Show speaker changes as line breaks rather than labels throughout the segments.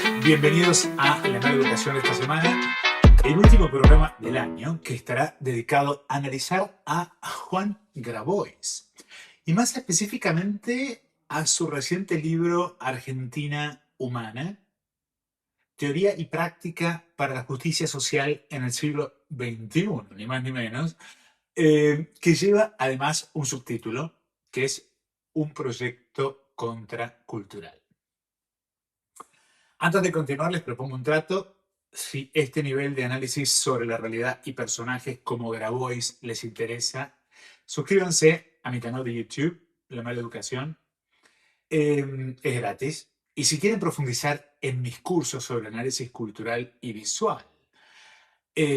Bienvenidos a La Mala Educación de esta semana, el último programa del año que estará dedicado a analizar a Juan Grabois y más específicamente a su reciente libro Argentina Humana, Teoría y Práctica para la Justicia Social en el siglo XXI, ni más ni menos, que lleva además un subtítulo que es Un proyecto contracultural. Antes de continuar, les propongo un trato. Si este nivel de análisis sobre la realidad y personajes como Grabois les interesa, suscríbanse a mi canal de YouTube, La Mala Educación. Es gratis. Y si quieren profundizar en mis cursos sobre análisis cultural y visual,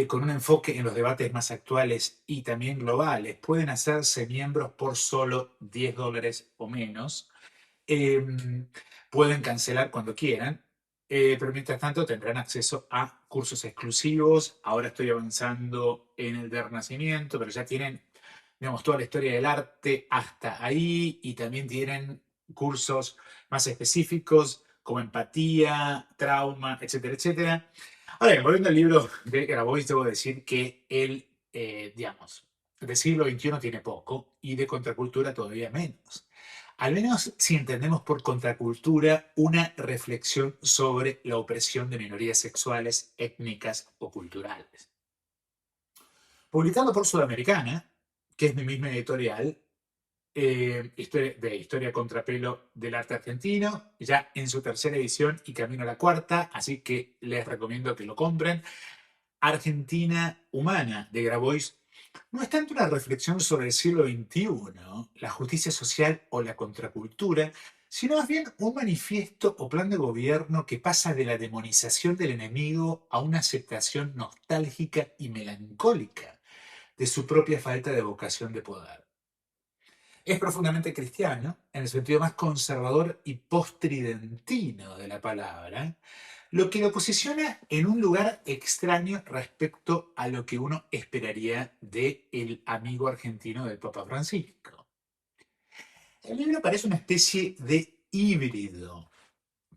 con un enfoque en los debates más actuales y también globales, pueden hacerse miembros por solo $10 o menos. Eh, Pueden cancelar cuando quieran, pero mientras tanto tendrán acceso a cursos exclusivos. Ahora estoy avanzando en el de Renacimiento, pero ya tienen, digamos, toda la historia del arte hasta ahí y también tienen cursos más específicos como empatía, trauma, etcétera, etcétera. Ahora bien, volviendo al libro de Grabois, debo decir que él, digamos, del siglo XXI tiene poco y de contracultura todavía menos. Al menos si entendemos por contracultura una reflexión sobre la opresión de minorías sexuales, étnicas o culturales. Publicado por Sudamericana, que es mi misma editorial, de Historia Contrapelo del Arte Argentino, ya en su tercera edición y camino a la cuarta, así que les recomiendo que lo compren. Argentina Humana de Grabois no es tanto una reflexión sobre el siglo XXI, la justicia social o la contracultura, sino más bien un manifiesto o plan de gobierno que pasa de la demonización del enemigo a una aceptación nostálgica y melancólica de su propia falta de vocación de poder. Es profundamente cristiano, en el sentido más conservador y postridentino de la palabra, lo que lo posiciona en un lugar extraño respecto a lo que uno esperaría del amigo argentino del Papa Francisco. El libro parece una especie de híbrido,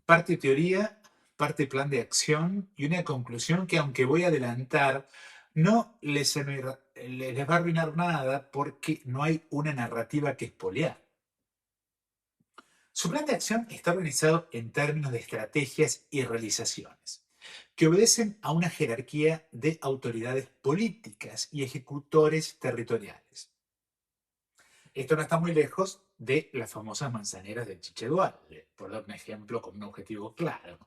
parte teoría, parte plan de acción y una conclusión que, aunque voy a adelantar, no les va a arruinar nada porque no hay una narrativa que espolear. Su plan de acción está organizado en términos de estrategias y realizaciones, que obedecen a una jerarquía de autoridades políticas y ejecutores territoriales. Esto no está muy lejos de las famosas manzaneras de Chiche Duarte, por dar un ejemplo con un objetivo claro,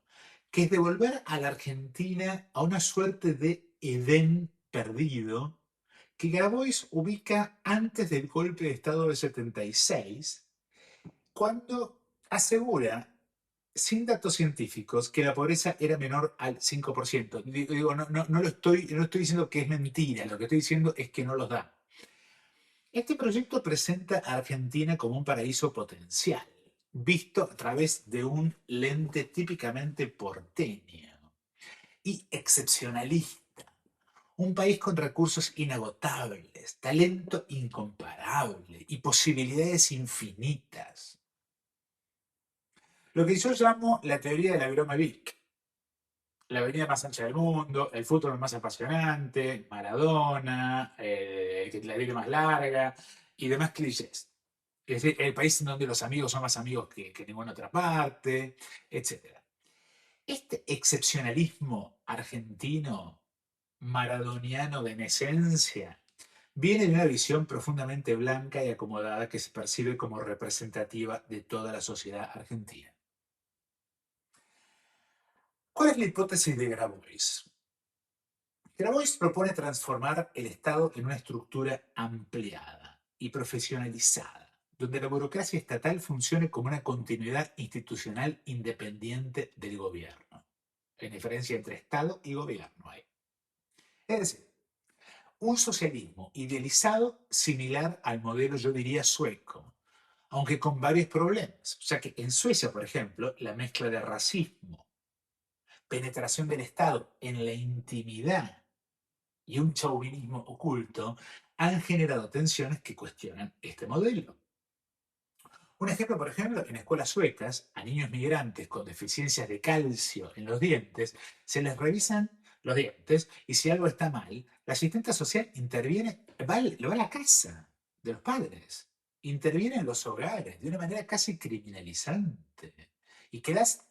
que es devolver a la Argentina a una suerte de Edén perdido que Grabois ubica antes del golpe de Estado del 76, cuando asegura, sin datos científicos, que la pobreza era menor al 5%. Digo, no estoy diciendo que es mentira, lo que estoy diciendo es que no los da. Este proyecto presenta a Argentina como un paraíso potencial, visto a través de un lente típicamente porteño y excepcionalista. Un país con recursos inagotables, talento incomparable y posibilidades infinitas. Lo que yo llamo la teoría de la Virome Vic. La avenida más ancha del mundo, el fútbol más apasionante, Maradona, la vida más larga y demás clichés. Es decir, el país en donde los amigos son más amigos que ninguna otra parte, etc. Este excepcionalismo argentino, maradoniano de esencia, viene de una visión profundamente blanca y acomodada que se percibe como representativa de toda la sociedad argentina. ¿Cuál es la hipótesis de Grabois? Grabois propone transformar el Estado en una estructura ampliada y profesionalizada, donde la burocracia estatal funcione como una continuidad institucional independiente del gobierno. Hay diferencia entre Estado y gobierno ahí. Es decir, un socialismo idealizado similar al modelo, yo diría, sueco, aunque con varios problemas. O sea que en Suecia, por ejemplo, la mezcla de racismo, penetración del Estado en la intimidad y un chauvinismo oculto han generado tensiones que cuestionan este modelo. Un ejemplo, por ejemplo, en escuelas suecas, a niños migrantes con deficiencias de calcio en los dientes, se les revisan los dientes y si algo está mal, la asistente social interviene, va a la casa de los padres, interviene en los hogares de una manera casi criminalizante y quedas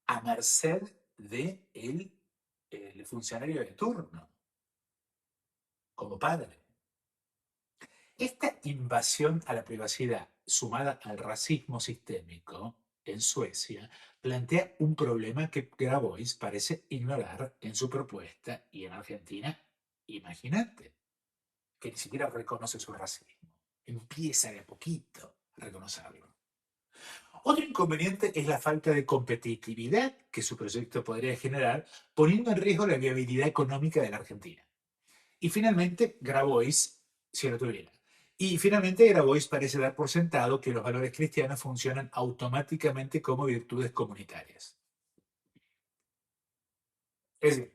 a merced de el funcionario de turno, como padre. Esta invasión a la privacidad, sumada al racismo sistémico en Suecia, plantea un problema que Grabois parece ignorar en su propuesta y en Argentina, imagínate, que ni siquiera reconoce su racismo. Empieza de a poquito a reconocerlo. Otro inconveniente es la falta de competitividad que su proyecto podría generar, poniendo en riesgo la viabilidad económica de la Argentina. Y finalmente, Grabois, si lo tuviera. Y finalmente, Grabois parece dar por sentado que los valores cristianos funcionan automáticamente como virtudes comunitarias. Es decir,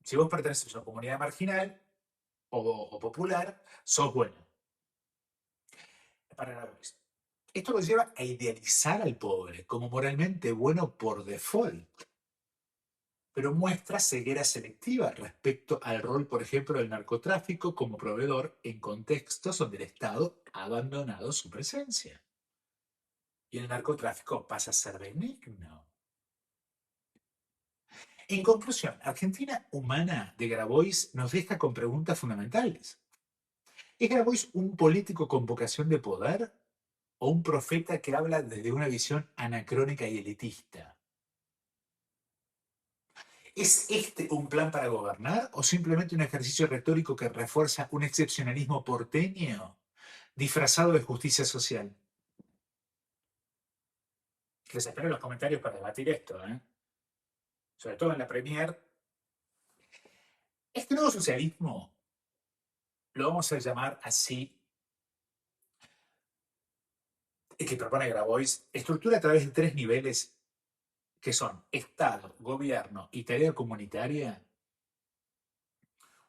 si vos perteneces a una comunidad marginal o popular, sos bueno. Para Grabois. Esto lo lleva a idealizar al pobre como moralmente bueno por default, pero muestra ceguera selectiva respecto al rol, por ejemplo, del narcotráfico como proveedor en contextos donde el Estado ha abandonado su presencia. Y el narcotráfico pasa a ser benigno. En conclusión, Argentina Humana de Grabois nos deja con preguntas fundamentales. ¿Es Grabois un político con vocación de poder o un profeta que habla desde una visión anacrónica y elitista? ¿Es este un plan para gobernar o simplemente un ejercicio retórico que refuerza un excepcionalismo porteño disfrazado de justicia social? Les espero en los comentarios para debatir esto, ¿eh? Sobre todo en la Premier. Este nuevo socialismo lo vamos a llamar así, que propone Grabois, estructura a través de tres niveles que son Estado, gobierno y tarea comunitaria,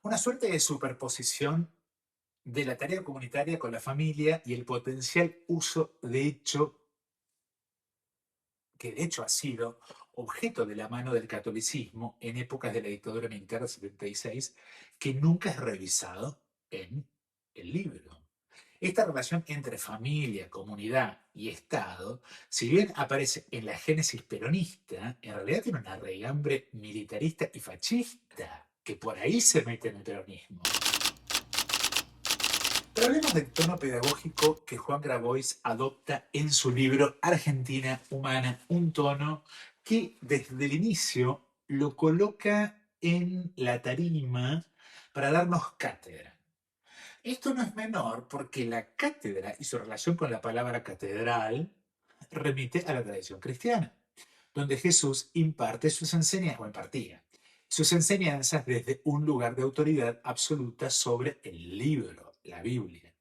una suerte de superposición de la tarea comunitaria con la familia y el potencial uso que de hecho ha sido objeto de la mano del catolicismo en épocas de la dictadura militar del 76, que nunca es revisado en el libro. Esta relación entre familia, comunidad y Estado, si bien aparece en la génesis peronista, en realidad tiene una raigambre militarista y fascista, que por ahí se mete en el peronismo. Pero hablemos del tono pedagógico que Juan Grabois adopta en su libro Argentina Humana, un tono que desde el inicio lo coloca en la tarima para darnos cátedra. Esto no es menor porque la cátedra y su relación con la palabra catedral remite a la tradición cristiana, donde Jesús imparte sus enseñanzas, o impartía, sus enseñanzas desde un lugar de autoridad absoluta sobre el libro, la Biblia.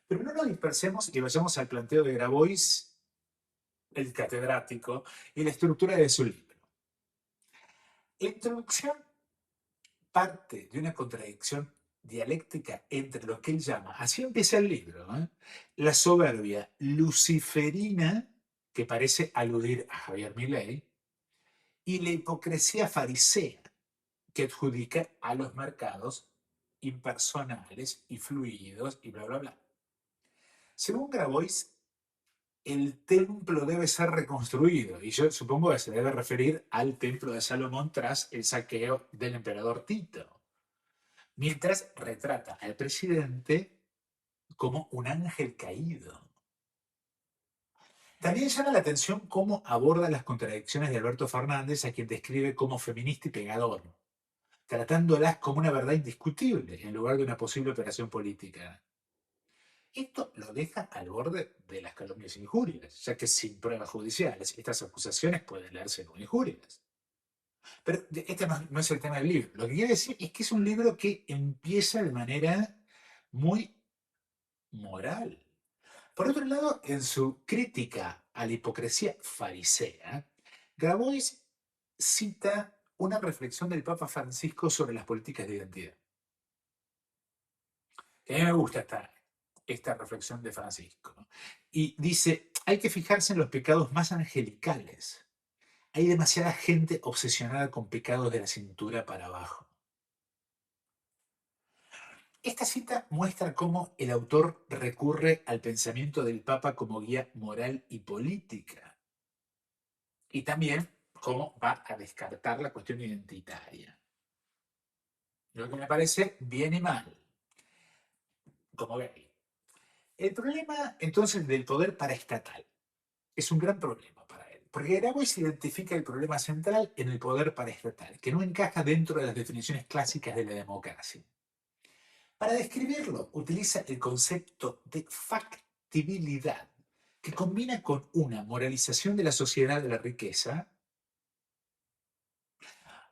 Pero no nos dispersemos y vayamos al planteo de Grabois, el catedrático, y la estructura de su libro. La introducción parte de una contradicción dialéctica entre lo que él llama, así empieza el libro, la soberbia luciferina, que parece aludir a Javier Milei, y la hipocresía farisea, que adjudica a los mercados impersonales y fluidos y bla, bla, bla. Según Grabois, el templo debe ser reconstruido, y yo supongo que se debe referir al templo de Salomón tras el saqueo del emperador Tito, mientras retrata al presidente como un ángel caído. También llama la atención cómo aborda las contradicciones de Alberto Fernández, a quien describe como feminista y pegador, tratándolas como una verdad indiscutible en lugar de una posible operación política. Esto lo deja al borde de las calumnias e injurias, ya que sin pruebas judiciales estas acusaciones pueden leerse como injurias. Pero este no es el tema del libro. Lo que quiero decir es que es un libro que empieza de manera muy moral. Por otro lado, en su crítica a la hipocresía farisea, Grabois cita una reflexión del Papa Francisco sobre las políticas de identidad. A mí me gusta esta reflexión de Francisco. Y dice, hay que fijarse en los pecados más angelicales. Hay demasiada gente obsesionada con pecados de la cintura para abajo. Esta cita muestra cómo el autor recurre al pensamiento del Papa como guía moral y política. Y también cómo va a descartar la cuestión identitaria. Lo que me parece bien y mal, como gay. El problema entonces del poder paraestatal es un gran problema para él, porque Grabois identifica el problema central en el poder paraestatal, que no encaja dentro de las definiciones clásicas de la democracia. Para describirlo, utiliza el concepto de factibilidad, que combina con una moralización de la sociedad de la riqueza,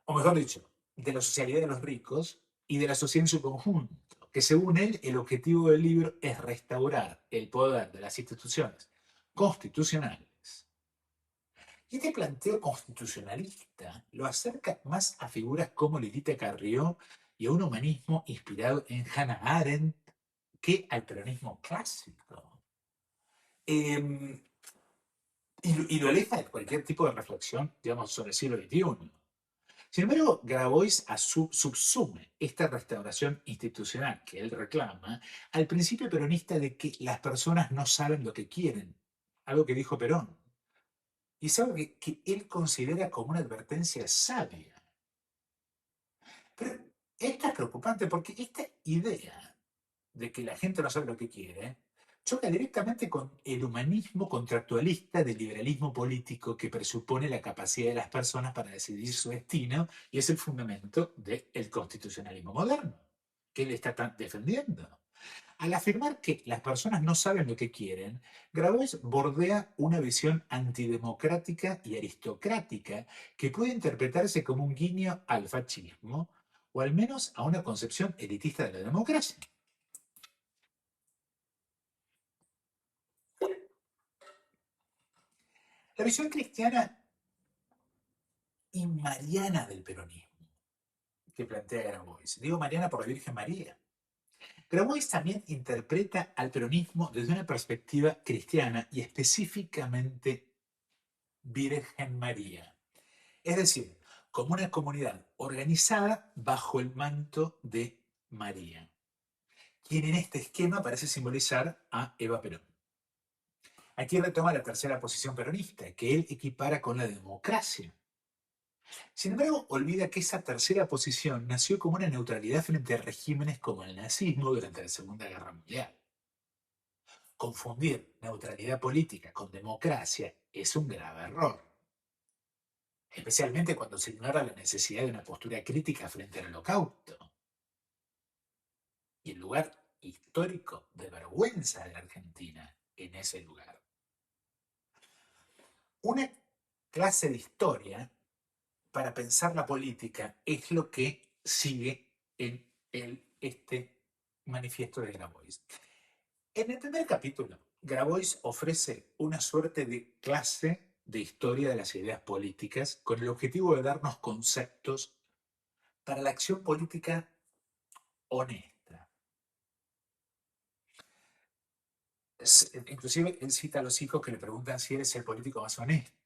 o mejor dicho, de la socialidad de los ricos y de la sociedad en su conjunto, que según él el objetivo del libro es restaurar el poder de las instituciones constitucionales. Y este planteo constitucionalista lo acerca más a figuras como Lilita Carrió y a un humanismo inspirado en Hannah Arendt que al peronismo clásico. Y lo aleja de cualquier tipo de reflexión, digamos, sobre el siglo XXI. Sin embargo, Grabois subsume esta restauración institucional que él reclama al principio peronista de que las personas no saben lo que quieren, algo que dijo Perón, y es algo que él considera como una advertencia sabia. Pero esto es preocupante porque esta idea de que la gente no sabe lo que quiere choca directamente con el humanismo contractualista del liberalismo político que presupone la capacidad de las personas para decidir su destino y es el fundamento del constitucionalismo moderno que él está defendiendo. Al afirmar que las personas no saben lo que quieren, Grabois bordea una visión antidemocrática y aristocrática que puede interpretarse como un guiño al fascismo o al menos a una concepción elitista de la democracia. La visión cristiana y mariana del peronismo que plantea Grabois. Digo mariana por la Virgen María. Grabois también interpreta al peronismo desde una perspectiva cristiana y específicamente Virgen María. Es decir, como una comunidad organizada bajo el manto de María, quien en este esquema parece simbolizar a Eva Perón. Aquí retoma la tercera posición peronista, que él equipara con la democracia. Sin embargo, olvida que esa tercera posición nació como una neutralidad frente a regímenes como el nazismo durante la Segunda Guerra Mundial. Confundir neutralidad política con democracia es un grave error, especialmente cuando se ignora la necesidad de una postura crítica frente al Holocausto y el lugar histórico de vergüenza de la Argentina en ese lugar. Una clase de historia para pensar la política es lo que sigue en este manifiesto de Grabois. En el primer capítulo, Grabois ofrece una suerte de clase de historia de las ideas políticas con el objetivo de darnos conceptos para la acción política honesta. Inclusive él cita a los hijos que le preguntan si eres el político más honesto.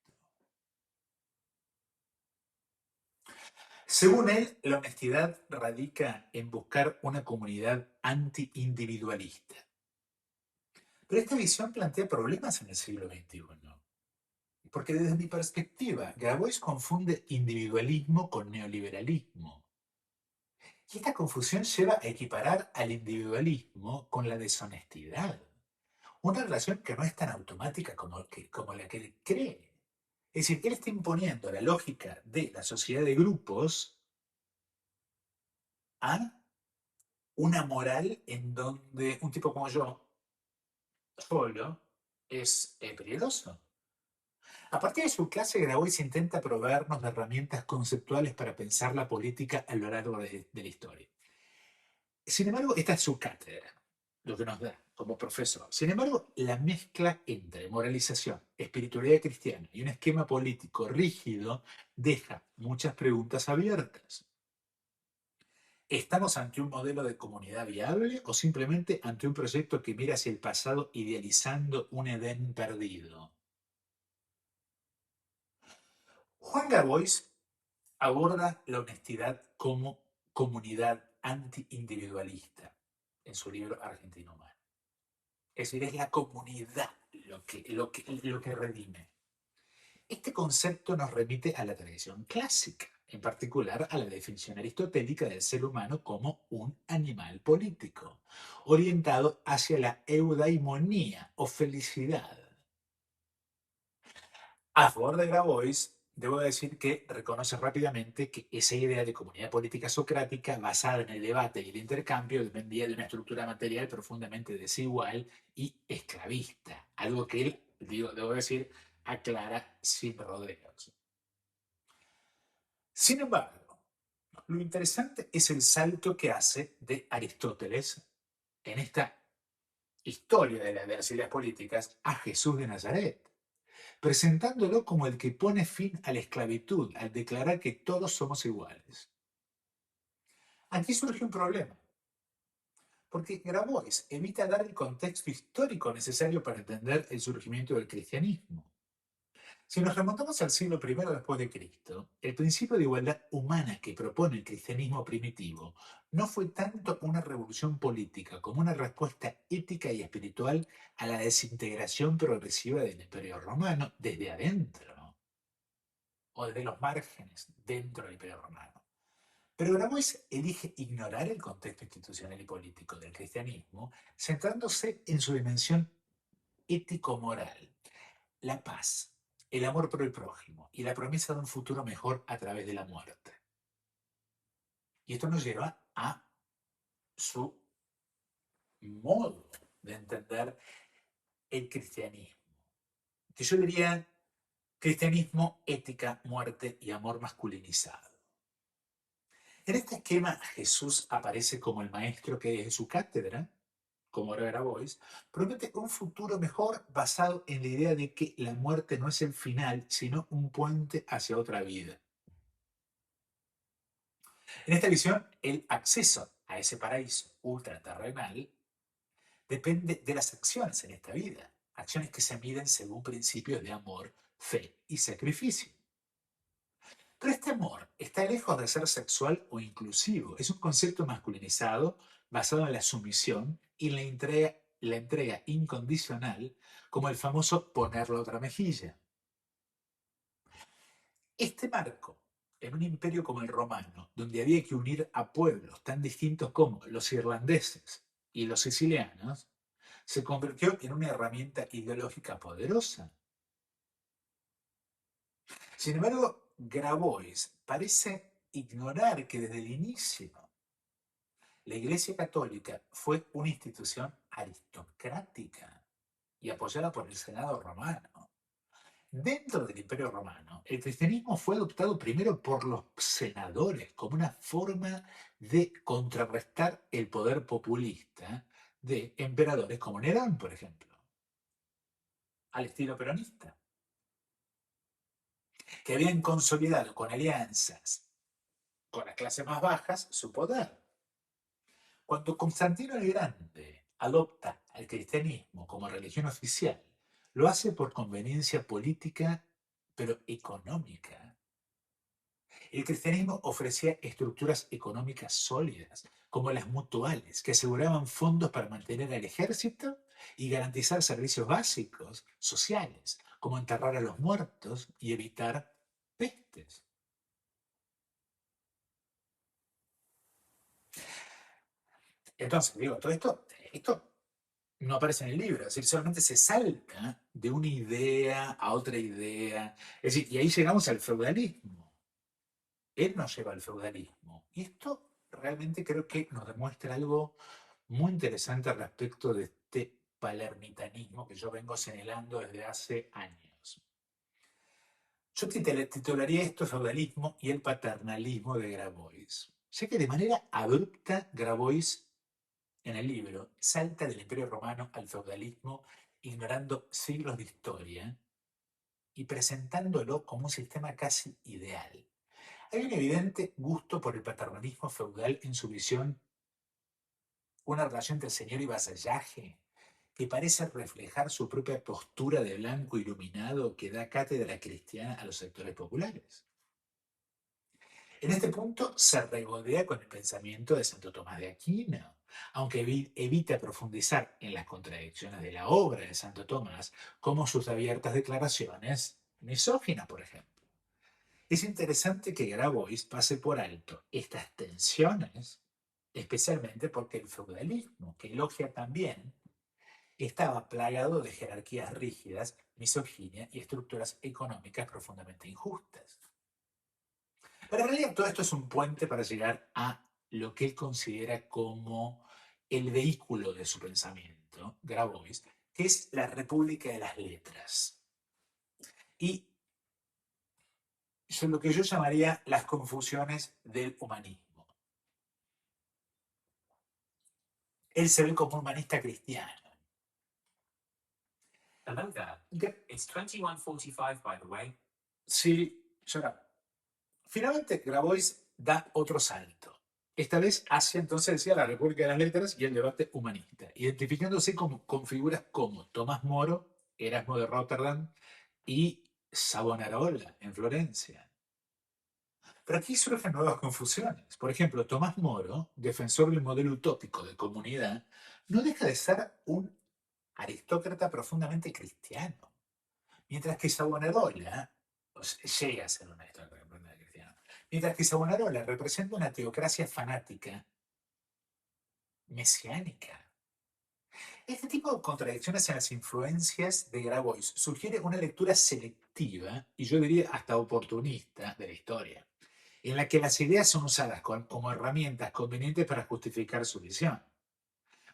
Según él, la honestidad radica en buscar una comunidad anti-individualista. Pero esta visión plantea problemas en el siglo XXI. Porque desde mi perspectiva, Grabois confunde individualismo con neoliberalismo. Y esta confusión lleva a equiparar al individualismo con la deshonestidad. Una relación que no es tan automática como la que él cree. Es decir, él está imponiendo la lógica de la sociedad de grupos a una moral en donde un tipo como yo, solo, es peligroso. A partir de su clase, Grabois intenta proveernos de herramientas conceptuales para pensar la política a lo largo de la historia. Sin embargo, esta es su cátedra, lo que nos da como profesor. Sin embargo, la mezcla entre moralización, espiritualidad cristiana y un esquema político rígido deja muchas preguntas abiertas. ¿Estamos ante un modelo de comunidad viable o simplemente ante un proyecto que mira hacia el pasado idealizando un Edén perdido? Juan Grabois aborda la honestidad como comunidad anti-individualista en su libro Argentino Humano. Es decir, es la comunidad lo que redime. Este concepto nos remite a la tradición clásica, en particular a la definición aristotélica del ser humano como un animal político, orientado hacia la eudaimonía o felicidad. A favor de Grabois, debo decir que reconoce rápidamente que esa idea de comunidad política socrática basada en el debate y el intercambio dependía de una estructura material profundamente desigual y esclavista, algo que él, debo decir, aclara sin rodeos. Sin embargo, lo interesante es el salto que hace de Aristóteles en esta historia de las ideas políticas a Jesús de Nazaret, presentándolo como el que pone fin a la esclavitud al declarar que todos somos iguales. Aquí surge un problema, porque Grabois evita dar el contexto histórico necesario para entender el surgimiento del cristianismo. Si nos remontamos al siglo I después de Cristo, el principio de igualdad humana que propone el cristianismo primitivo no fue tanto una revolución política como una respuesta ética y espiritual a la desintegración progresiva del Imperio Romano desde adentro, o desde los márgenes dentro del Imperio Romano. Pero Grabois elige ignorar el contexto institucional y político del cristianismo, centrándose en su dimensión ético-moral, la paz, el amor por el prójimo y la promesa de un futuro mejor a través de la muerte. Y esto nos lleva a su modo de entender el cristianismo, que yo diría cristianismo, ética, muerte y amor masculinizado. En este esquema, Jesús aparece como el maestro que desde su cátedra, como era Grabois, promete un futuro mejor basado en la idea de que la muerte no es el final, sino un puente hacia otra vida. En esta visión, el acceso a ese paraíso ultraterrenal depende de las acciones en esta vida, acciones que se miden según principios de amor, fe y sacrificio. Pero este amor está lejos de ser sexual o inclusivo, es un concepto masculinizado basado en la sumisión y la entrega incondicional, como el famoso poner la otra mejilla. Este marco, en un imperio como el romano, donde había que unir a pueblos tan distintos como los irlandeses y los sicilianos, se convirtió en una herramienta ideológica poderosa. Sin embargo, Grabois parece ignorar que desde el inicio la Iglesia Católica fue una institución aristocrática y apoyada por el Senado romano. Dentro del Imperio Romano, el cristianismo fue adoptado primero por los senadores como una forma de contrarrestar el poder populista de emperadores como Nerón, por ejemplo, al estilo peronista, que habían consolidado con alianzas con las clases más bajas su poder. Cuando Constantino el Grande adopta al cristianismo como religión oficial, lo hace por conveniencia política, pero económica. El cristianismo ofrecía estructuras económicas sólidas, como las mutuales, que aseguraban fondos para mantener al ejército y garantizar servicios básicos, sociales, como enterrar a los muertos y evitar pestes. Entonces, digo, todo esto no aparece en el libro, es decir, solamente se salta de una idea a otra idea. Es decir, y ahí llegamos al feudalismo. Él nos lleva al feudalismo. Y esto realmente creo que nos demuestra algo muy interesante respecto de este palermitanismo que yo vengo señalando desde hace años. Yo titularía esto feudalismo y el paternalismo de Grabois. Ya que de manera abrupta Grabois en el libro salta del Imperio Romano al feudalismo, ignorando siglos de historia y presentándolo como un sistema casi ideal. Hay un evidente gusto por el paternalismo feudal en su visión, una relación entre señor y vasallaje que parece reflejar su propia postura de blanco iluminado que da cátedra cristiana a los sectores populares. En este punto se regodea con el pensamiento de Santo Tomás de Aquino, aunque evita profundizar en las contradicciones de la obra de Santo Tomás, como sus abiertas declaraciones misóginas, por ejemplo. Es interesante que Grabois pase por alto estas tensiones, especialmente porque el feudalismo, que elogia también, estaba plagado de jerarquías rígidas, misoginia y estructuras económicas profundamente injustas. Pero en realidad todo esto es un puente para llegar a lo que él considera como el vehículo de su pensamiento, Grabois, que es la República de las Letras. Y son lo que yo llamaría las confusiones del humanismo. Él se ve como un humanista cristiano.
Hello there.
Que-
It's 21:45, by the way.
Sí, llora. Finalmente, Grabois da otro salto. Esta vez hacia entonces decía la República de las Letras y el debate humanista, identificándose con figuras como Tomás Moro, Erasmo de Rotterdam y Savonarola en Florencia. Pero aquí surgen nuevas confusiones. Por ejemplo, Tomás Moro, defensor del modelo utópico de comunidad, no deja de ser un aristócrata profundamente cristiano. Mientras que Savonarola llega a ser un aristócrata profundamente cristiano. Mientras que Savonarola representa una teocracia fanática, mesiánica. Este tipo de contradicciones en las influencias de Grabois sugiere una lectura selectiva y yo diría hasta oportunista de la historia, en la que las ideas son usadas como herramientas convenientes para justificar su visión.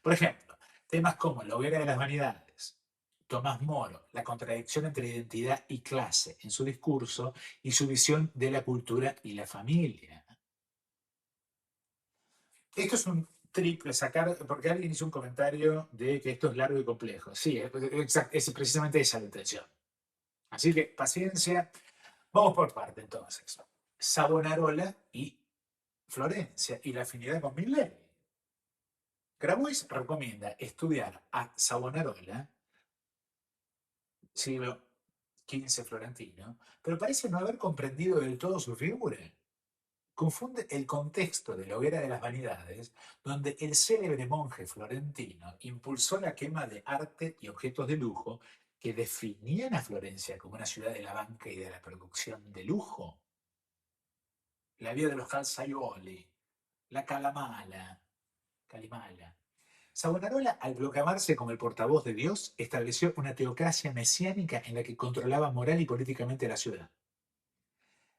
Por ejemplo, temas como la hoguera de las vanidades, Tomás Moro, la contradicción entre identidad y clase en su discurso y su visión de la cultura y la familia. Esto es un triple sacar, porque alguien hizo un comentario de que esto es largo y complejo. Sí, es precisamente esa la intención. Así que paciencia, vamos por parte entonces. Savonarola y Florencia y la afinidad con Milley. Grabois recomienda estudiar a Savonarola, siglo XV florentino, pero parece no haber comprendido del todo su figura. Confunde el contexto de la hoguera de las vanidades, donde el célebre monje florentino impulsó la quema de arte y objetos de lujo que definían a Florencia como una ciudad de la banca y de la producción de lujo. La vía de los calzaioli, la calimala. Savonarola, al proclamarse como el portavoz de Dios, estableció una teocracia mesiánica en la que controlaba moral y políticamente la ciudad.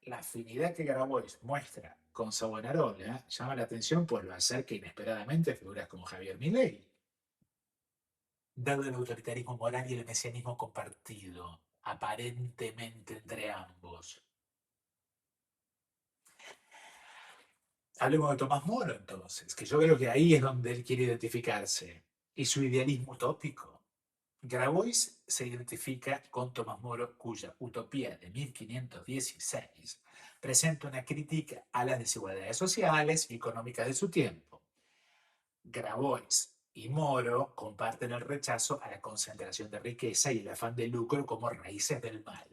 La afinidad que Grabois muestra con Savonarola llama la atención por lo acerca inesperadamente figuras como Javier Milei, dado el autoritarismo moral y el mesianismo compartido, aparentemente entre ambos. Hablemos de Tomás Moro entonces, que yo creo que ahí es donde él quiere identificarse, y su idealismo utópico. Grabois se identifica con Tomás Moro, cuya Utopía de 1516 presenta una crítica a las desigualdades sociales y económicas de su tiempo. Grabois y Moro comparten el rechazo a la concentración de riqueza y el afán de lucro como raíces del mal.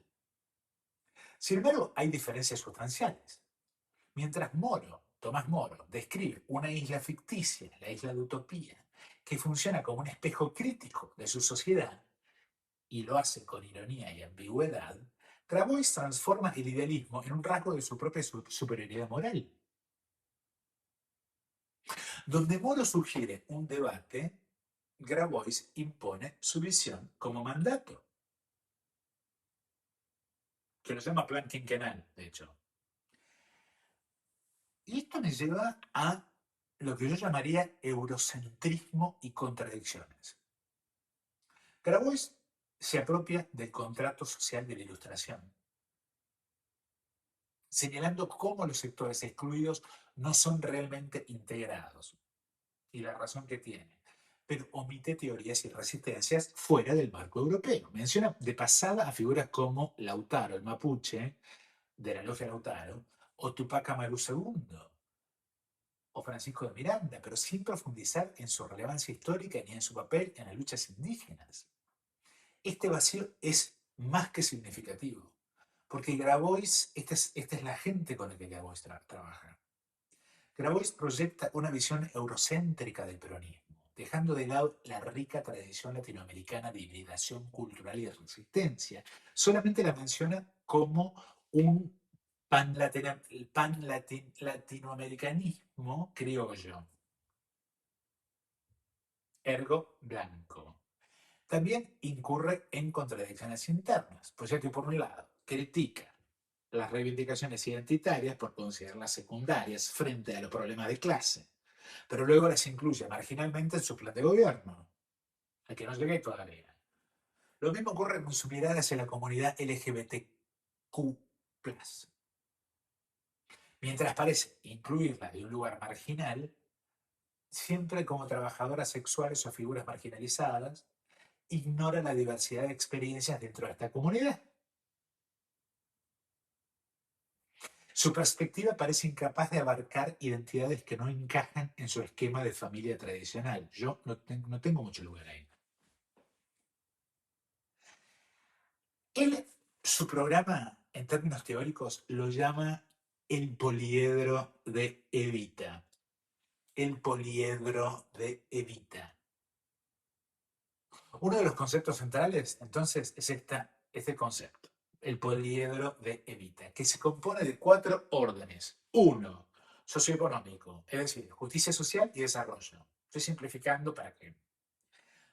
Sin embargo, hay diferencias sustanciales. Mientras Tomás Moro, describe una isla ficticia, la isla de Utopía, que funciona como un espejo crítico de su sociedad, y lo hace con ironía y ambigüedad, Grabois transforma el idealismo en un rasgo de su propia superioridad moral. Donde Moro sugiere un debate, Grabois impone su visión como mandato, que lo llama plan quinquenal, de hecho. Y esto me lleva a lo que yo llamaría eurocentrismo y contradicciones. Grabois se apropia del contrato social de la Ilustración, señalando cómo los sectores excluidos no son realmente integrados y la razón que tiene, pero omite teorías y resistencias fuera del marco europeo. Menciona de pasada a figuras como Lautaro, el mapuche, de la logia Lautaro, o Tupac Amaru II, o Francisco de Miranda, pero sin profundizar en su relevancia histórica ni en su papel en las luchas indígenas. Este vacío es más que significativo, porque Grabois, esta es la gente con la que Grabois trabaja. Grabois proyecta una visión eurocéntrica del peronismo, dejando de lado la rica tradición latinoamericana de hibridación cultural y de resistencia. Solamente la menciona como un latinoamericanismo criollo, ergo blanco. También incurre en contradicciones internas, pues ya que por un lado critica las reivindicaciones identitarias por considerarlas secundarias frente a los problemas de clase, pero luego las incluye marginalmente en su plan de gobierno, al que no llegué todavía. Lo mismo ocurre con su mirada hacia la comunidad LGBTQ+. Mientras parece incluirla de un lugar marginal, siempre como trabajadoras sexuales o figuras marginalizadas, ignora la diversidad de experiencias dentro de esta comunidad. Su perspectiva parece incapaz de abarcar identidades que no encajan en su esquema de familia tradicional. Yo no tengo mucho lugar ahí. Él, su programa, en términos teóricos, lo llama el poliedro de Evita. El poliedro de Evita. Uno de los conceptos centrales, entonces, es este concepto, el poliedro de Evita, que se compone de 4 órdenes. 1, socioeconómico, es decir, justicia social y desarrollo. Estoy simplificando para que.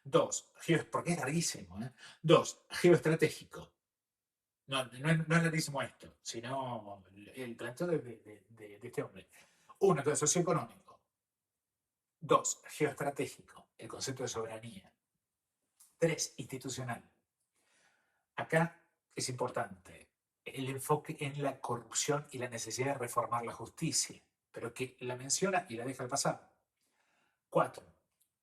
2, porque es larguísimo. 2, geoestratégico. No es larguísimo esto, sino el planteo de este hombre. 1, entonces, socioeconómico. 2, geoestratégico, el concepto de soberanía. 3, institucional. Acá es importante el enfoque en la corrupción y la necesidad de reformar la justicia, pero que la menciona y la deja al pasado. 4,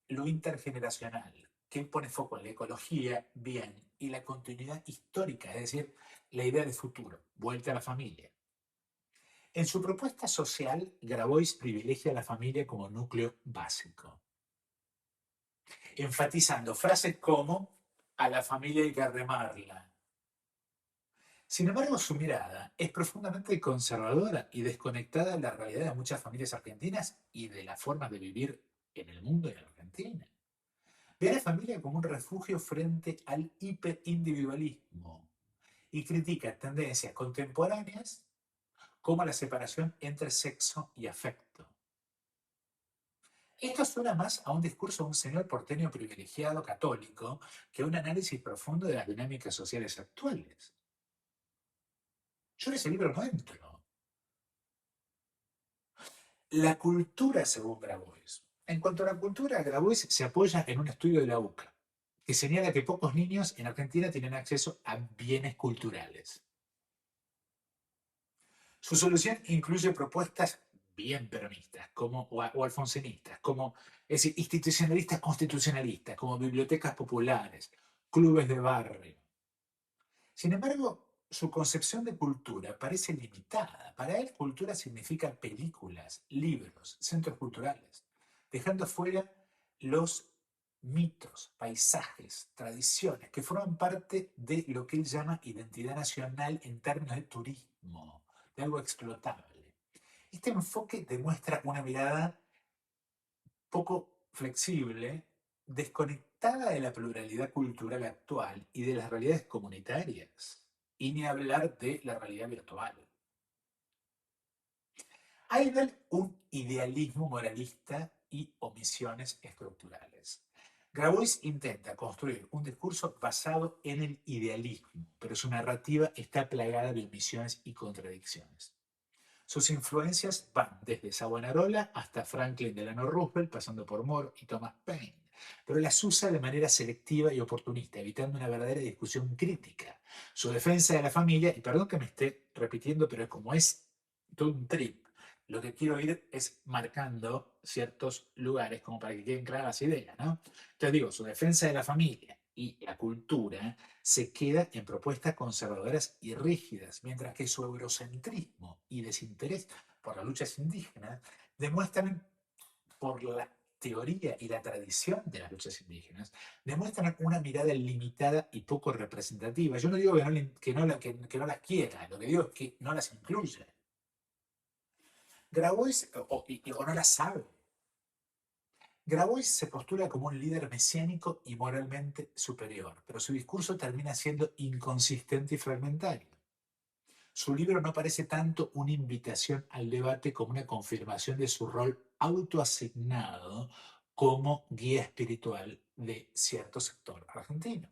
lo intergeneracional, que pone foco en la ecología, bien, y la continuidad histórica, es decir, la idea de futuro, vuelta a la familia. En su propuesta social, Grabois privilegia a la familia como núcleo básico, enfatizando frases como a la familia hay que arremarla. Sin embargo, su mirada es profundamente conservadora y desconectada de la realidad de muchas familias argentinas y de la forma de vivir en el mundo y en Argentina. Ve a la familia como un refugio frente al hiperindividualismo y critica tendencias contemporáneas como la separación entre sexo y afecto. Esto suena más a un discurso de un señor porteño privilegiado católico que a un análisis profundo de las dinámicas sociales actuales. Yo en ese libro no entro. La cultura según Grabois. En cuanto a la cultura, Grabois se apoya en un estudio de la UCA, que señala que pocos niños en Argentina tienen acceso a bienes culturales. Su solución incluye propuestas bien peronistas o alfonsinistas, como es decir, institucionalistas constitucionalistas, como bibliotecas populares, clubes de barrio. Sin embargo, su concepción de cultura parece limitada. Para él, cultura significa películas, libros, centros culturales, dejando fuera los mitos, paisajes, tradiciones que forman parte de lo que él llama identidad nacional en términos de turismo, de algo explotable. Este enfoque demuestra una mirada poco flexible, desconectada de la pluralidad cultural actual y de las realidades comunitarias, y ni hablar de la realidad virtual. Hay en él un idealismo moralista y omisiones estructurales. Grabois intenta construir un discurso basado en el idealismo, pero su narrativa está plagada de omisiones y contradicciones. Sus influencias van desde Savonarola hasta Franklin Delano Roosevelt, pasando por More y Thomas Paine, pero las usa de manera selectiva y oportunista, evitando una verdadera discusión crítica. Su defensa de la familia, y perdón que me esté repitiendo, pero como es todo un trip, lo que quiero ir es marcando ciertos lugares como para que queden claras las ideas, ¿no? Entonces digo, su defensa de la familia, y la cultura se queda en propuestas conservadoras y rígidas, mientras que su eurocentrismo y desinterés por las luchas indígenas demuestran, por la teoría y la tradición de las luchas indígenas, demuestran una mirada limitada y poco representativa. Yo no digo que no las quiera, lo que digo es que no las incluye. Grabois o no las sabe. Grabois se postula como un líder mesiánico y moralmente superior, pero su discurso termina siendo inconsistente y fragmentario. Su libro no parece tanto una invitación al debate como una confirmación de su rol autoasignado como guía espiritual de cierto sector argentino.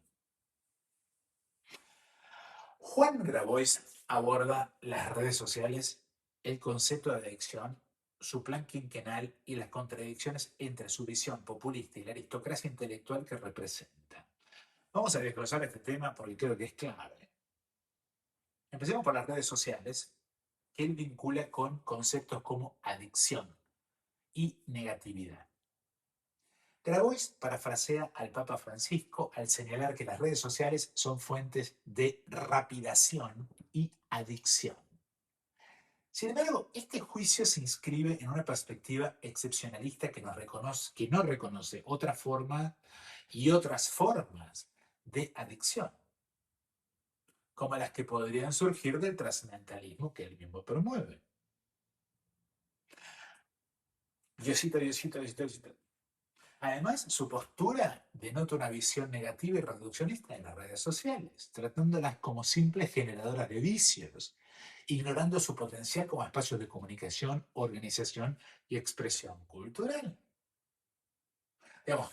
Juan Grabois aborda las redes sociales, el concepto de adicción, su plan quinquenal y las contradicciones entre su visión populista y la aristocracia intelectual que representa. Vamos a desglosar este tema porque creo que es clave. Empecemos por las redes sociales, que él vincula con conceptos como adicción y negatividad. Grabois parafrasea al Papa Francisco al señalar que las redes sociales son fuentes de rapidación y adicción. Sin embargo, este juicio se inscribe en una perspectiva excepcionalista que no reconoce otra forma y otras formas de adicción, como las que podrían surgir del trascendentalismo que él mismo promueve. Diosito, Diosito, Diosito, Diosito. Además, su postura denota una visión negativa y reduccionista de las redes sociales, tratándolas como simples generadoras de vicios, ignorando su potencial como espacios de comunicación, organización y expresión cultural. Digamos,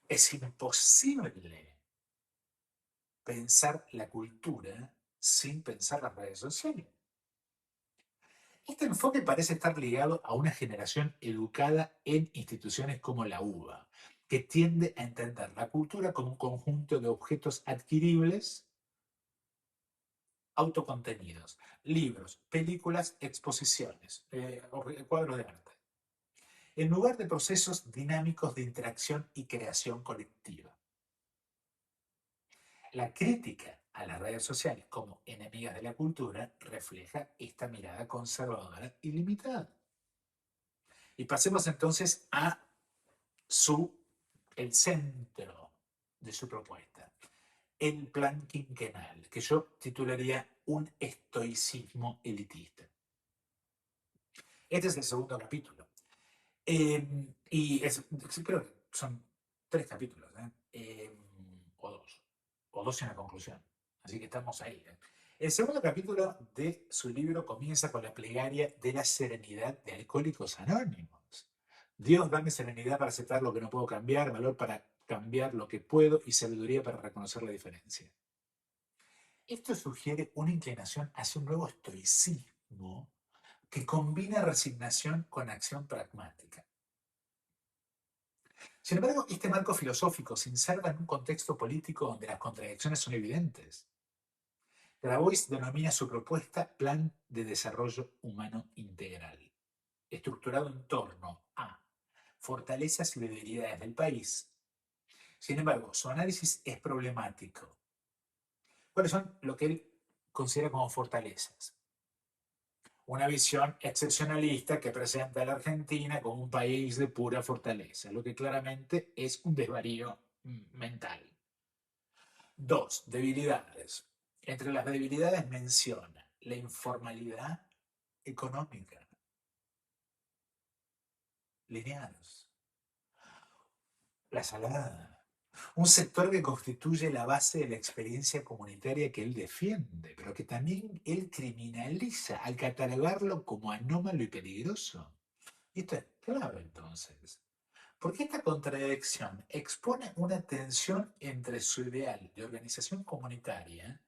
es imposible pensar la cultura sin pensar las redes sociales. Este enfoque parece estar ligado a una generación educada en instituciones como la UBA, que tiende a entender la cultura como un conjunto de objetos adquiribles, autocontenidos, libros, películas, exposiciones, cuadros de arte, en lugar de procesos dinámicos de interacción y creación colectiva. La crítica a las redes sociales como enemigas de la cultura refleja esta mirada conservadora y limitada. Y pasemos entonces a el centro de su propuesta, el plan quinquenal, que yo titularía un estoicismo elitista. Este es el segundo capítulo. Creo que son 3 capítulos, o 2, o 2 en la conclusión. Así que estamos ahí. El segundo capítulo de su libro comienza con la plegaria de la serenidad de Alcohólicos Anónimos. Dios, dame serenidad para aceptar lo que no puedo cambiar, valor para cambiar lo que puedo y sabiduría para reconocer la diferencia. Esto sugiere una inclinación hacia un nuevo estoicismo que combina resignación con acción pragmática. Sin embargo, este marco filosófico se inserta en un contexto político donde las contradicciones son evidentes. Grabois denomina su propuesta Plan de Desarrollo Humano Integral, estructurado en torno a fortalezas y debilidades del país. Sin embargo, su análisis es problemático. ¿Cuáles son lo que él considera como fortalezas? Una visión excepcionalista que presenta a la Argentina como un país de pura fortaleza, lo que claramente es un desvarío mental. 2. Debilidades. Entre las debilidades menciona la informalidad económica, lineares, la salada, un sector que constituye la base de la experiencia comunitaria que él defiende, pero que también él criminaliza al catalogarlo como anómalo y peligroso. Y esto es clave entonces, porque esta contradicción expone una tensión entre su ideal de organización comunitaria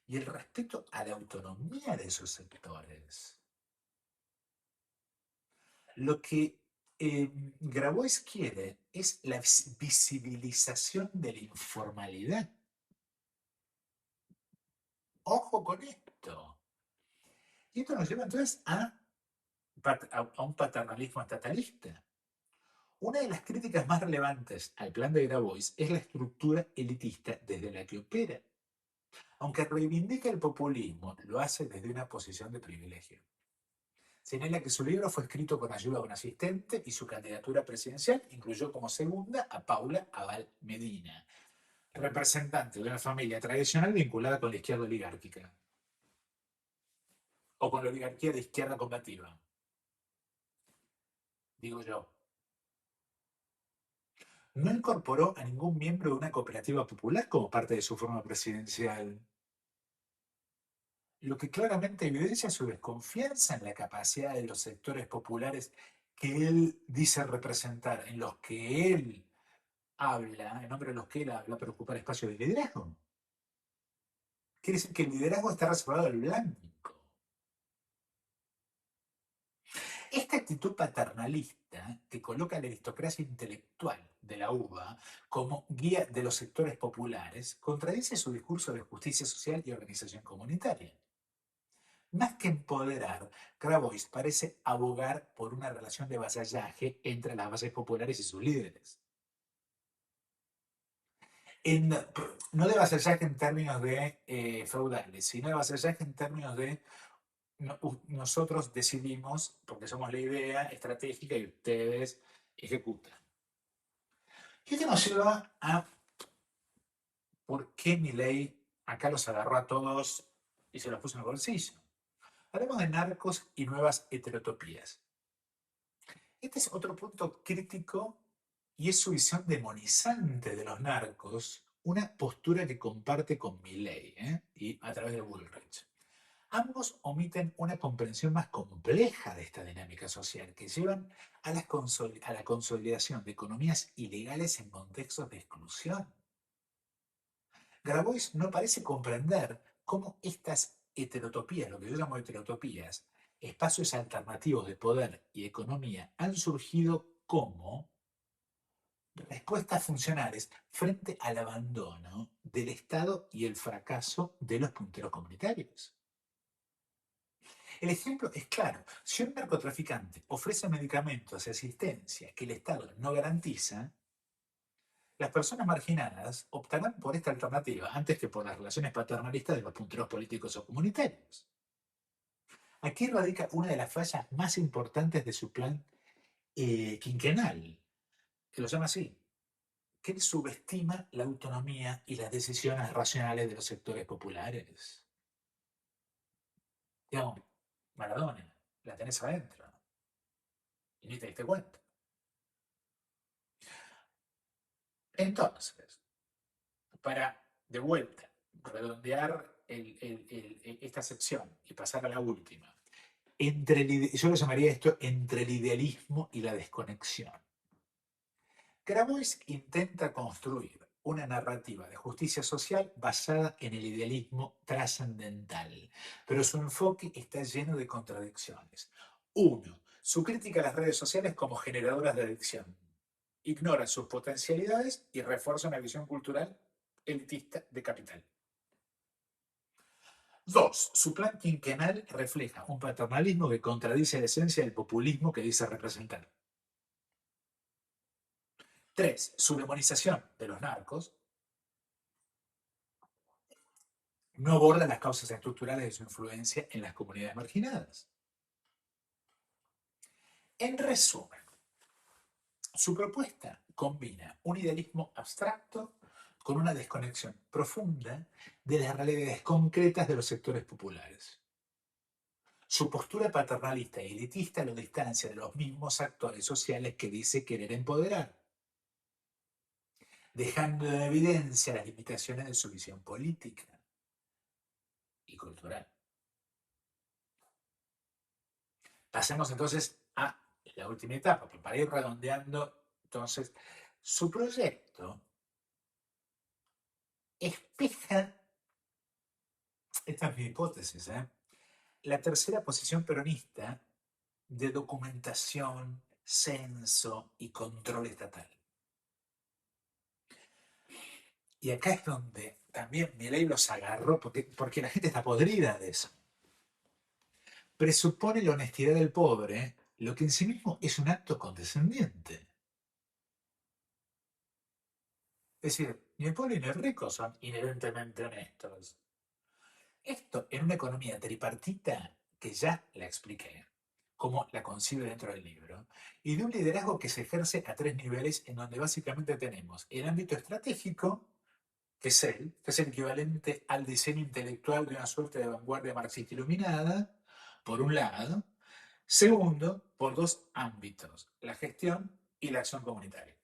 y el respeto a la autonomía de esos sectores. Lo que Grabois quiere es la visibilización de la informalidad. Ojo con esto. Y esto nos lleva entonces a un paternalismo estatalista. Una de las críticas más relevantes al plan de Grabois es la estructura elitista desde la que opera. Aunque reivindica el populismo, lo hace desde una posición de privilegio. Señala que su libro fue escrito con ayuda de un asistente y su candidatura presidencial incluyó como segunda a Paula Abal Medina, representante de una familia tradicional vinculada con la izquierda oligárquica o con la oligarquía de izquierda combativa, digo yo. No incorporó a ningún miembro de una cooperativa popular como parte de su forma presidencial, lo que claramente evidencia su desconfianza en la capacidad de los sectores populares que él dice representar, en los que él habla, en nombre de los que él habla, para ocupar espacios de liderazgo. Quiere decir que el liderazgo está reservado al blanco. Esta actitud paternalista que coloca a la aristocracia intelectual de la UBA como guía de los sectores populares contradice su discurso de justicia social y organización comunitaria. Más que empoderar, Grabois parece abogar por una relación de vasallaje entre las bases populares y sus líderes. No de vasallaje en términos de feudales, sino de vasallaje en términos de nosotros decidimos, porque somos la idea estratégica y ustedes ejecutan. Y esto nos lleva a por qué Milei acá los agarró a todos y se los puso en el bolsillo. Hablemos de narcos y nuevas heterotopías. Este es otro punto crítico y es su visión demonizante de los narcos, una postura que comparte con Milei y a través de Bullrich. Ambos omiten una comprensión más compleja de esta dinámica social que llevan a la consolidación de economías ilegales en contextos de exclusión. Grabois no parece comprender cómo estas heterotopías, lo que yo llamo heterotopías, espacios alternativos de poder y economía, han surgido como respuestas funcionales frente al abandono del Estado y el fracaso de los punteros comunitarios. El ejemplo es claro. Si un narcotraficante ofrece medicamentos y asistencia que el Estado no garantiza, las personas marginadas optarán por esta alternativa antes que por las relaciones paternalistas de los punteros políticos o comunitarios. Aquí radica una de las fallas más importantes de su plan quinquenal, que lo llama así, que él subestima la autonomía y las decisiones racionales de los sectores populares. Digamos, Maradona, la tenés adentro y ni te diste cuenta. Entonces, para de vuelta redondear esta sección y pasar a la última, yo lo llamaría esto entre el idealismo y la desconexión. Grabois intenta construir una narrativa de justicia social basada en el idealismo trascendental, pero su enfoque está lleno de contradicciones. Uno, su crítica a las redes sociales como generadoras de adicción. Ignora sus potencialidades y refuerza una visión cultural elitista de capital. Dos, su plan quinquenal refleja un paternalismo que contradice la esencia del populismo que dice representar. Tres, su demonización de los narcos no aborda las causas estructurales de su influencia en las comunidades marginadas. En resumen, su propuesta combina un idealismo abstracto con una desconexión profunda de las realidades concretas de los sectores populares. Su postura paternalista y elitista lo distancia de los mismos actores sociales que dice querer empoderar, dejando en evidencia las limitaciones de su visión política y cultural. Pasemos entonces a la última etapa, para ir redondeando. Entonces, su proyecto espeja, esta es mi hipótesis, la tercera posición peronista de documentación, censo y control estatal. Y acá es donde también Milei los agarró, porque la gente está podrida de eso. Presupone la honestidad del pobre, lo que en sí mismo es un acto condescendiente. Es decir, ni el pobre ni el rico son inherentemente honestos. Esto en una economía tripartita que ya la expliqué, cómo la concibe dentro del libro, y de un liderazgo que se ejerce a tres niveles en donde básicamente tenemos el ámbito estratégico, que es el equivalente al diseño intelectual de una suerte de vanguardia marxista iluminada, por un lado. Segundo, por dos ámbitos, la gestión y la acción comunitaria,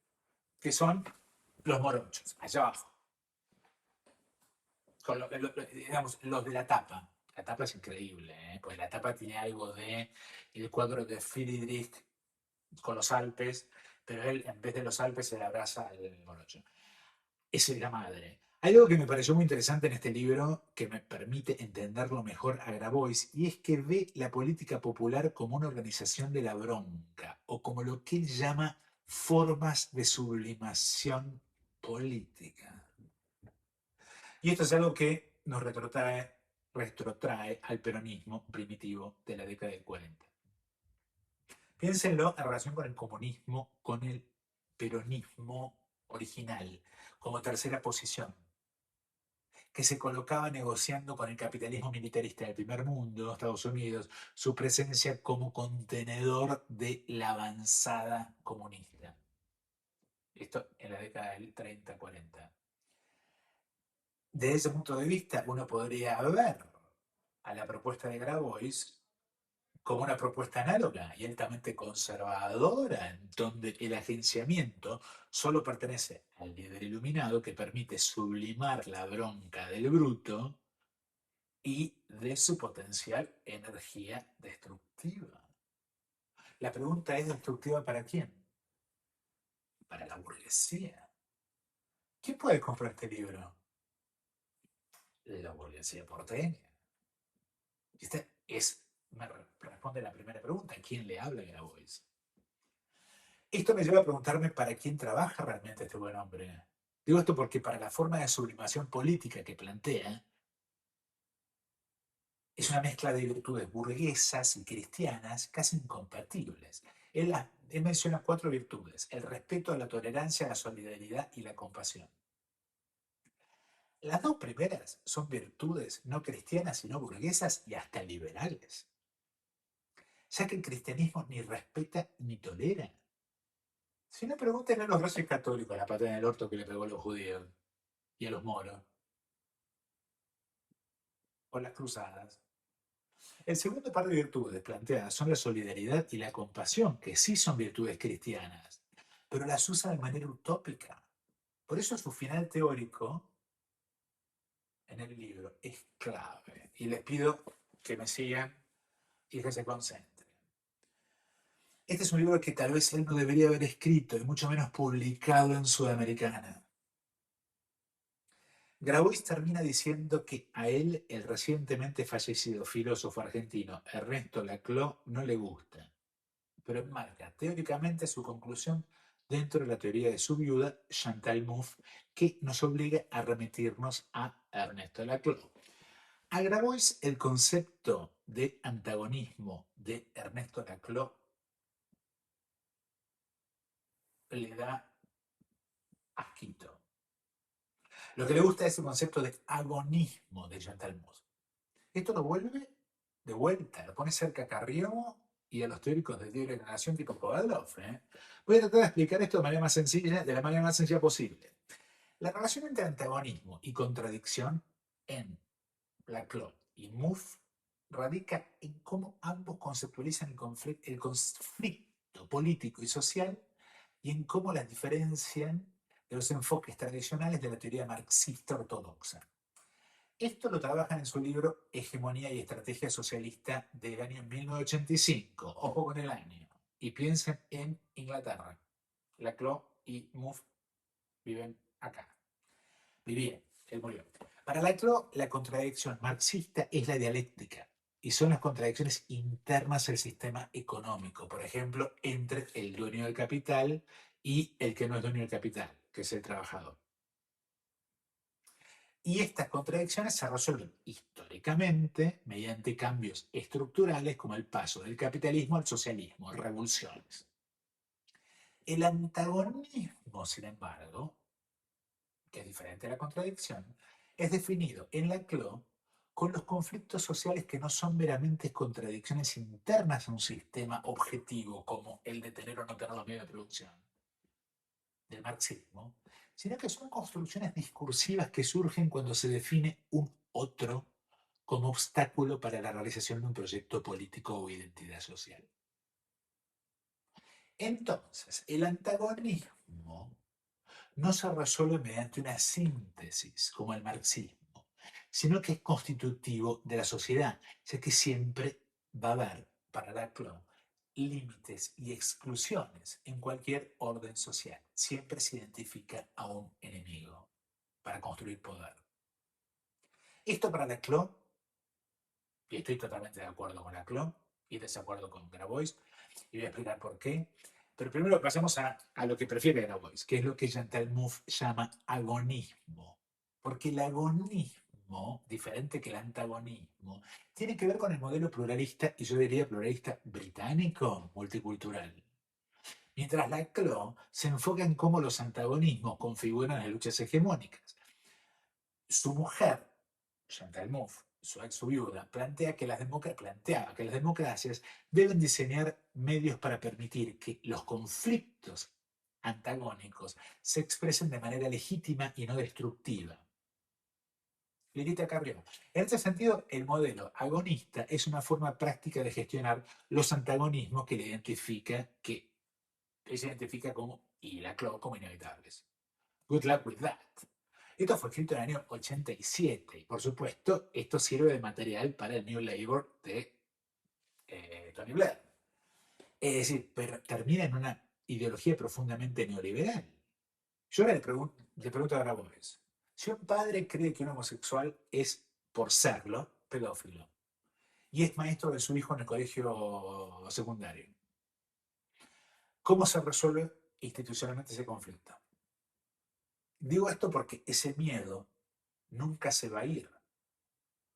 que son los morochos, allá abajo, con digamos, los de la tapa. La tapa es increíble, ¿eh? Pues la tapa tiene algo de el cuadro de Friedrich con los Alpes, pero él en vez de los Alpes se le abraza al morocho. Esa es la madre. Hay algo que me pareció muy interesante en este libro que me permite entenderlo mejor a Grabois y es que ve la política popular como una organización de la bronca o como lo que él llama formas de sublimación política. Y esto es algo que nos retrotrae al peronismo primitivo de la década del 40. Piénsenlo en relación con el comunismo, con el peronismo original, como tercera posición, que se colocaba negociando con el capitalismo militarista del primer mundo, Estados Unidos, su presencia como contenedor de la avanzada comunista. Esto en la década del 30-40. Desde ese punto de vista, uno podría ver a la propuesta de Grabois como una propuesta análoga y altamente conservadora, en donde el agenciamiento solo pertenece al líder iluminado que permite sublimar la bronca del bruto y de su potencial energía destructiva. La pregunta es: ¿destructiva para quién? Para la burguesía. ¿Quién puede comprar este libro? La burguesía porteña. Esta me responde la primera pregunta: ¿quién le habla a Grabois? Esto me lleva a preguntarme para quién trabaja realmente este buen hombre. Digo esto porque para la forma de sublimación política que plantea, es una mezcla de virtudes burguesas y cristianas casi incompatibles. Él menciona cuatro virtudes: el respeto, la tolerancia, la solidaridad y la compasión. Las dos primeras son virtudes no cristianas, sino burguesas y hasta liberales, ya que el cristianismo ni respeta ni tolera. Si no, pregúntenle a los reyes católicos la patada en el orto que le pegó a los judíos y a los moros, o las cruzadas. El segundo par de virtudes planteadas son la solidaridad y la compasión, que sí son virtudes cristianas, pero las usa de manera utópica. Por eso su final teórico en el libro es clave. Y les pido que me sigan y que se concentren. Este es un libro que tal vez él no debería haber escrito y mucho menos publicado en Sudamericana. Grabois termina diciendo que a él el recientemente fallecido filósofo argentino Ernesto Laclau no le gusta, pero enmarca teóricamente su conclusión dentro de la teoría de su viuda, Chantal Mouffe, que nos obliga a remitirnos a Ernesto Laclau. A Grabois el concepto de antagonismo de Ernesto Laclau le da asquito. Lo que le gusta es el concepto de agonismo de Chantal Mouffe. Esto lo vuelve de vuelta, lo pone cerca a Carrió y a los teóricos de teoría de la nación tipo Kovalov. Voy a tratar de explicar esto de manera más sencilla, de la manera más sencilla posible. La relación entre antagonismo y contradicción en Laclau y Mouffe radica en cómo ambos conceptualizan el conflicto político y social y en cómo las diferencian de los enfoques tradicionales de la teoría marxista ortodoxa. Esto lo trabajan en su libro Hegemonía y Estrategia Socialista del año 1985. Ojo con el año. Y piensen en Inglaterra. Laclau y Mouffe viven acá. Vivían, él murió. Para Laclau, la contradicción marxista es la dialéctica y son las contradicciones internas del sistema económico. Por ejemplo, entre el dueño del capital y el que no es dueño del capital, que es el trabajador. Y estas contradicciones se resuelven históricamente mediante cambios estructurales como el paso del capitalismo al socialismo, revoluciones. El antagonismo, sin embargo, que es diferente a la contradicción, es definido en Laclau con los conflictos sociales que no son meramente contradicciones internas a un sistema objetivo como el de tener o no tener los medios de producción del marxismo, sino que son construcciones discursivas que surgen cuando se define un otro como obstáculo para la realización de un proyecto político o identidad social. Entonces, el antagonismo no se resuelve mediante una síntesis como el marxismo, sino que es constitutivo de la sociedad, ya que siempre va a haber, para Laclau, límites y exclusiones en cualquier orden social. Siempre se identifica a un enemigo para construir poder. Esto para Laclau, y estoy totalmente de acuerdo con Laclau y desacuerdo con Grabois, y voy a explicar por qué. Pero primero pasemos a lo que prefiere Grabois, que es lo que Chantal Mouffe llama agonismo. Porque el agonismo, diferente que el antagonismo, tiene que ver con el modelo pluralista, y yo diría pluralista británico, multicultural. Mientras Laclau se enfoca en cómo los antagonismos configuran las luchas hegemónicas. Su mujer, Chantal Mouffe, su ex viuda, planteaba que las democracias deben diseñar medios para permitir que los conflictos antagónicos se expresen de manera legítima y no destructiva. Lilita Carrió. En este sentido, el modelo agonista es una forma práctica de gestionar los antagonismos que se identifica como, y Laclau como inevitables. Good luck with that. Esto fue escrito en el año 87 y por supuesto esto sirve de material para el New Labour de Tony Blair. Es decir, pero termina en una ideología profundamente neoliberal. Yo ahora le pregunto a Grabois, si un padre cree que un homosexual es, por serlo, pedófilo, y es maestro de su hijo en el colegio secundario, ¿cómo se resuelve institucionalmente ese conflicto? Digo esto porque ese miedo nunca se va a ir.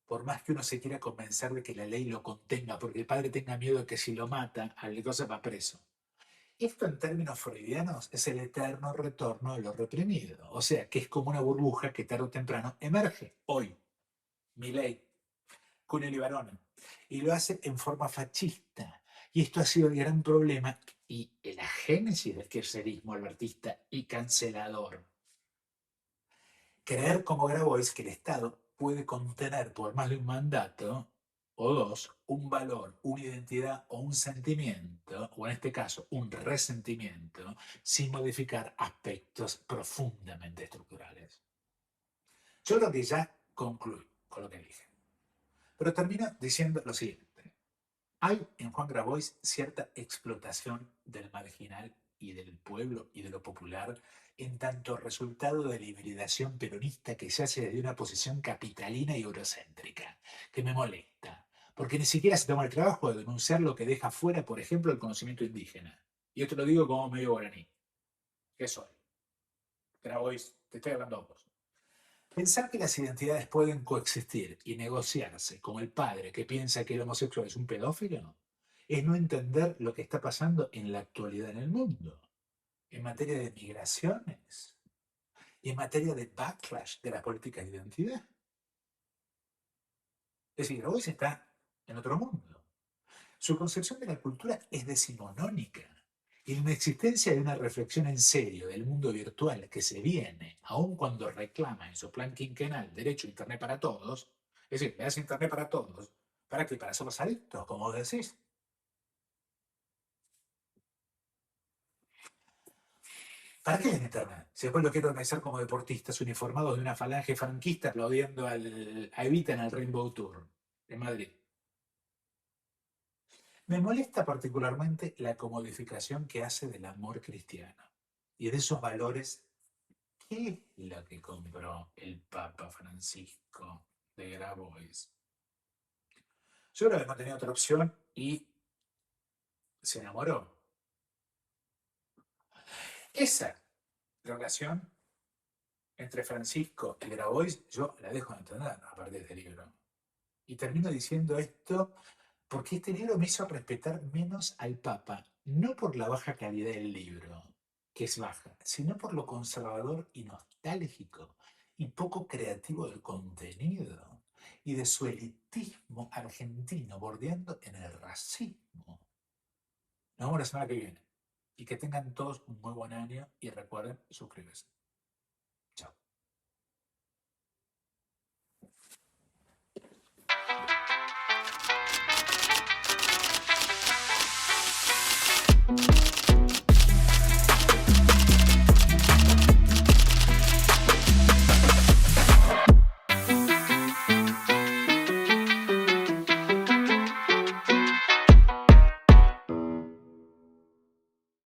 Por más que uno se quiera convencer de que la ley lo contenga, porque el padre tenga miedo de que si lo matan, al cosa va preso. Esto en términos freudianos es el eterno retorno de lo reprimido. O sea, que es como una burbuja que tarde o temprano emerge. Hoy, Milei, Cuneo Libarone, y lo hace en forma fascista. Y esto ha sido el gran problema y la génesis del kirchnerismo albertista y cancelador. Creer como Grabois que el Estado puede contener por más de un mandato o dos un valor, una identidad o un sentimiento, o en este caso un resentimiento, sin modificar aspectos profundamente estructurales. Yo creo que ya concluyo con lo que dije, pero termino diciendo lo siguiente. Hay en Juan Grabois cierta explotación del marginal y del pueblo y de lo popular en tanto resultado de la hibridación peronista que se hace desde una posición capitalina y eurocéntrica, que me molesta, porque ni siquiera se toma el trabajo de denunciar lo que deja fuera, por ejemplo, el conocimiento indígena. Y esto lo digo como medio guaraní. ¿Qué soy? Grabois, te estoy hablando a vos. Pensar que las identidades pueden coexistir y negociarse como el padre que piensa que el homosexual es un pedófilo es no entender lo que está pasando en la actualidad en el mundo, en materia de migraciones y en materia de backlash de las políticas de identidad. Es decir, hoy se está en otro mundo. Su concepción de la cultura es decimonónica y la inexistencia de una reflexión en serio del mundo virtual que se viene, aun cuando reclama en su plan quinquenal derecho a Internet para todos, es decir, me das Internet para todos, ¿para qué? Para ser los adictos, como vos decís. ¿Para qué es Internet? Si después lo quiero organizar como deportistas uniformados de una falange franquista aplaudiendo a Evita en el Rainbow Tour en Madrid. Me molesta particularmente la comodificación que hace del amor cristiano y de esos valores. ¿Qué es lo que compró el Papa Francisco de Grabois? Yo creo que no tenía otra opción y se enamoró. Esa relación entre Francisco y Grabois yo la dejo de entender a partir de este libro. Y termino diciendo esto porque este libro me hizo respetar menos al Papa, no por la baja calidad del libro, que es baja, sino por lo conservador y nostálgico y poco creativo del contenido y de su elitismo argentino bordeando en el racismo. Nos vemos la semana que viene y que tengan todos un muy buen año y recuerden suscribirse.